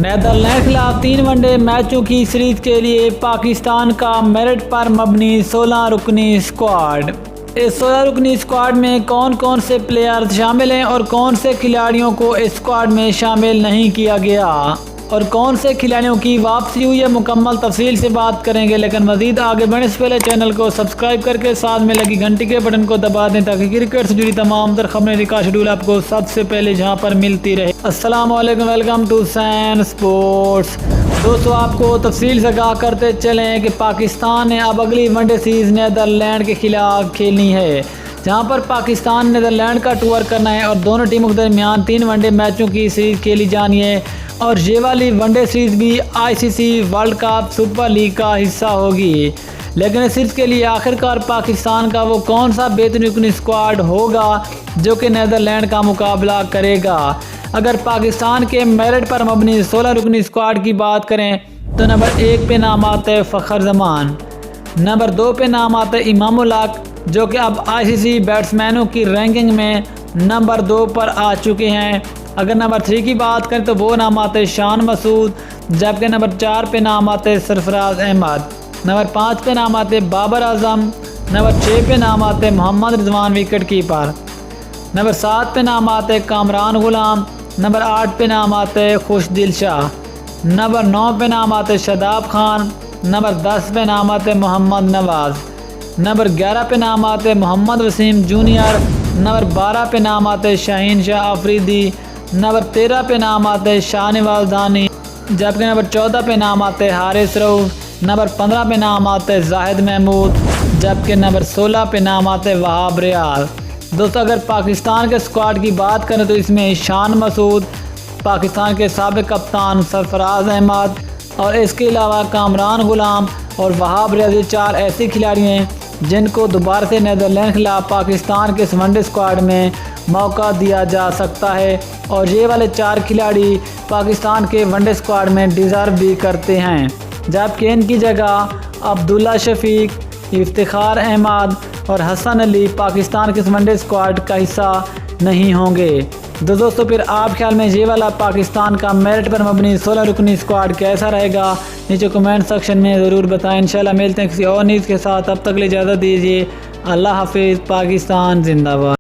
Netherland खिलाफ 3 one day मैचों की सीरीज के लिए पाकिस्तान का मेरिट पर मबनी 16 रुकनी स्क्वाड। इस 16 रुकनी स्क्वाड में कौन कौन से प्लेयर शामिल हैं और कौन से खिलाड़ियों को इस स्क्वाड में शामिल नहीं किया गया और कौन से खिलाड़ियों की वापसी हुई है, मुकम्मल तफसील से बात करेंगे। लेकिन मजीद आगे बढ़ने से पहले चैनल को सब्सक्राइब करके साथ में लगी घंटी के बटन को दबा दें ताकि क्रिकेट से जुड़ी तमाम तर खबरें का शेड्यूल आपको सबसे पहले जहां पर मिलती रहे। अस्सलाम वालेकुम, वेलकम टू सैन स्पोर्ट्स। दोस्तों, आपको तफसील से आगाह करते चलें कि पाकिस्तान ने अब अगली वनडे सीरीज नीदरलैंड के खिलाफ खेलनी है, जहां पर पाकिस्तान नीदरलैंड का टूर करना है और दोनों टीमों के दरमियान 3 वनडे मैचों की सीरीज खेली जानी है। और ये वाली वनडे सीरीज भी ICC world cup super league का हिस्सा होगी। लेकिन इस सीरीज के लिए आखिरकार पाकिस्तान का वो कौन सा बेहतरीन स्क्वाड होगा जो कि नीदरलैंड का मुकाबला करेगा। अगर पाकिस्तान के मेरिट पर मबनी 16 रुकनी स्क्वाड की बात करें तो नंबर 1 पे नाम आते हैं फ़खर जमान, नंबर 2 पे नाम आते हैं इमाम उल हक जो कि अब आईसीसी बैट्समैनों की रैंकिंग में नंबर 2 पर आ चुके हैं। अगर नंबर 3 की बात करें तो वो नाम आते हैं शान मसूद, जबकि नंबर 4 पे नाम आते हैं सरफराज अहमद, नंबर 5 पे नाम आते हैं बाबर आजम, नंबर 6 पे नाम आते हैं Mohammad Rizwan wicket keeper, number 7 पे नाम आते हैं कामरान गुलाम, नंबर 8 पे नाम आते हैं खुशदिल शाह, नंबर 9 पे नाम आते हैं शादाब खान, नंबर 10 पे नाम आते हैं मोहम्मद नवाज, नंबर 11 पे नाम आते हैं मोहम्मद वसीम जूनियर, नंबर 12 पे नाम आते हैं शाहीन शाह अफरीदी, नंबर 13 पे नाम आते हैं शाहनवाज दानी, जबकि नंबर 14 पे नाम आते हैं हारिस रऊफ, नंबर 15 पे नाम आते हैं जाहिद महमूद, जबकि नंबर 16 पे नाम आते हैं वहाब रियाल। दोस्तों, अगर पाकिस्तान के स्क्वाड की बात करें तो इसमें शान मसूद, पाकिस्तान के साबिक कप्तान सरफराज अहमद और इसके अलावा कामरान गुलाम और वहाब रियाल 4 ऐसे खिलाड़ी हैं जिनको दोबारा से नीदरलैंड के खिलाफ पाकिस्तान के वनडे स्क्वाड में मौका दिया जा सकता है और ये वाले 4 खिलाड़ी पाकिस्तान के वनडे स्क्वाड में डिज़र्व भी करते हैं, जबकि इनकी जगह अब्दुल्ला शफीक, इफ्तिखार अहमद और हसन अली पाकिस्तान के वनडे स्क्वाड का हिस्सा नहीं होंगे। दोस्तों, फिर आप ख्याल में ये वाला पाकिस्तान का मेरिट पर मबनी 16 रुकनी स्क्वाड कैसा रहेगा, नीचे कमेंट सेक्शन में ज़रूर बताएं। इंशाल्लाह मिलते हैं किसी और न्यूज़ के साथ, तब तक ले इजाज़त दीजिए। अल्लाह हाफिज़। पाकिस्तान जिंदाबाद।